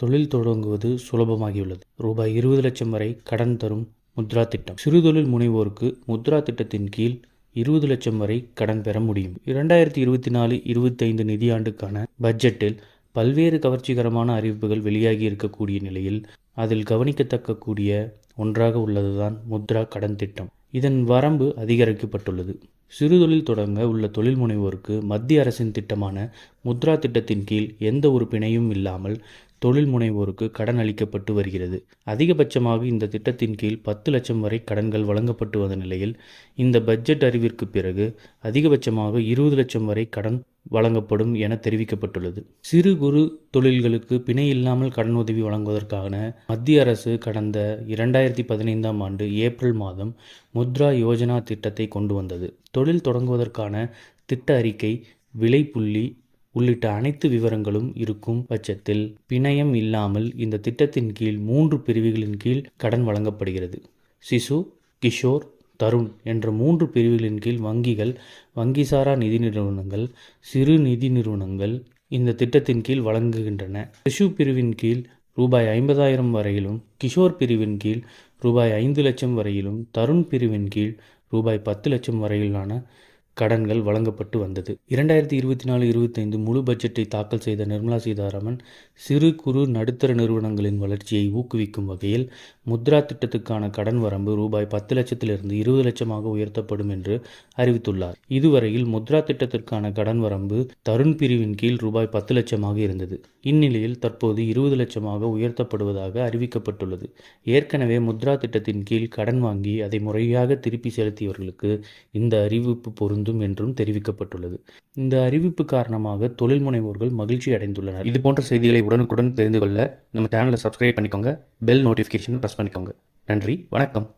தொழில் தொடங்குவது சுலபமாகியுள்ளது. ரூபாய் 20 லட்சம் வரை கடன் தரும் முத்ரா திட்டம். சிறுதொழில் முனைவோருக்கு முத்ரா திட்டத்தின் கீழ் 20 லட்சம் வரை கடன் பெற முடியும். 2024-25 நிதியாண்டுக்கான பட்ஜெட்டில் பல்வேறு கவர்ச்சிகரமான அறிவிப்புகள் வெளியாகி இருக்கக்கூடிய நிலையில் அதில் கவனிக்கத்தக்கக்கூடிய ஒன்றாக உள்ளதுதான் முத்ரா கடன் திட்டம். இதன் வரம்பு அதிகரிக்கப்பட்டுள்ளது. சிறுதொழில் தொடங்க உள்ள தொழில் முனைவோருக்கு மத்திய அரசின் திட்டமான முத்ரா திட்டத்தின் கீழ் எந்த ஒரு பிணையும் இல்லாமல் தொழில் முனைவோருக்கு கடன் அளிக்கப்பட்டு வருகிறது. அதிகபட்சமாக இந்த திட்டத்தின் கீழ் 10 லட்சம் வரை கடன்கள் வழங்கப்பட்டு வந்த நிலையில் இந்த பட்ஜெட் அறிவிற்கு பிறகு அதிகபட்சமாக 20 லட்சம் வரை கடன் வழங்கப்படும் என தெரிவிக்கப்பட்டுள்ளது. சிறு குறு தொழில்களுக்கு பிணை இல்லாமல் கடன் உதவி வழங்குவதற்கான மத்திய அரசு கடந்த 2015ஆம் ஆண்டு ஏப்ரல் மாதம் முத்ரா யோஜனா திட்டத்தை கொண்டு வந்தது. தொழில் தொடங்குவதற்கான திட்ட அறிக்கை, விலைப்புள்ளி உள்ளிட்ட அனைத்து விவரங்களும் இருக்கும் பட்சத்தில் பிணையம் இல்லாமல் இந்த திட்டத்தின் கீழ் 3 பிரிவுகளின் கீழ் கடன் வழங்கப்படுகிறது. சிசு, கிஷோர், தருண் என்ற 3 பிரிவுகளின் கீழ் வங்கிகள், வங்கிசாரா நிதி நிறுவனங்கள், சிறு நிதி நிறுவனங்கள் இந்த திட்டத்தின் கீழ் வழங்குகின்றன. சிசு பிரிவின் கீழ் ரூபாய் 50,000 வரையிலும், கிஷோர் பிரிவின் கீழ் ரூபாய் 5 லட்சம் வரையிலும், தருண் பிரிவின் கீழ் ரூபாய் 10 லட்சம் வரையிலான கடன்கள் வழங்கப்பட்டு வந்தது. 2024-25 முழு பட்ஜெட்டை தாக்கல் செய்த நிர்மலா சீதாராமன் சிறு குறு நடுத்தர நிறுவனங்களின் வளர்ச்சியை ஊக்குவிக்கும் வகையில் முத்ரா திட்டத்துக்கான கடன் வரம்பு ரூபாய் 10 லட்சத்திலிருந்து 20 லட்சமாக உயர்த்தப்படும் என்று அறிவித்துள்ளார். இதுவரையில் முத்ரா திட்டத்திற்கான கடன் வரம்பு தருண் பிரிவின் கீழ் ரூபாய் 10 லட்சமாக இருந்தது. இந்நிலையில் தற்போது 20 லட்சமாக உயர்த்தப்படுவதாக அறிவிக்கப்பட்டுள்ளது. ஏற்கனவே முத்ரா திட்டத்தின் கீழ் கடன் வாங்கி அதை முறையாக திருப்பி செலுத்தியவர்களுக்கு இந்த அறிவிப்பு பொருந்தும் என்றும் தெரிவிக்கப்பட்டுள்ளது. இந்த அறிவிப்பு காரணமாக தொழில் முனைவோர்கள் மகிழ்ச்சி அடைந்துள்ளனர். இது போன்ற செய்திகளை உடனுக்குடன் தெரிந்து கொள்ள நம்ம சேனலை சப்ஸ்கிரைப் பண்ணிக்கோங்க. பெல் நோட்டிஃபிகேஷன் பிரஸ் பண்ணிக்கோங்க. நன்றி, வணக்கம்.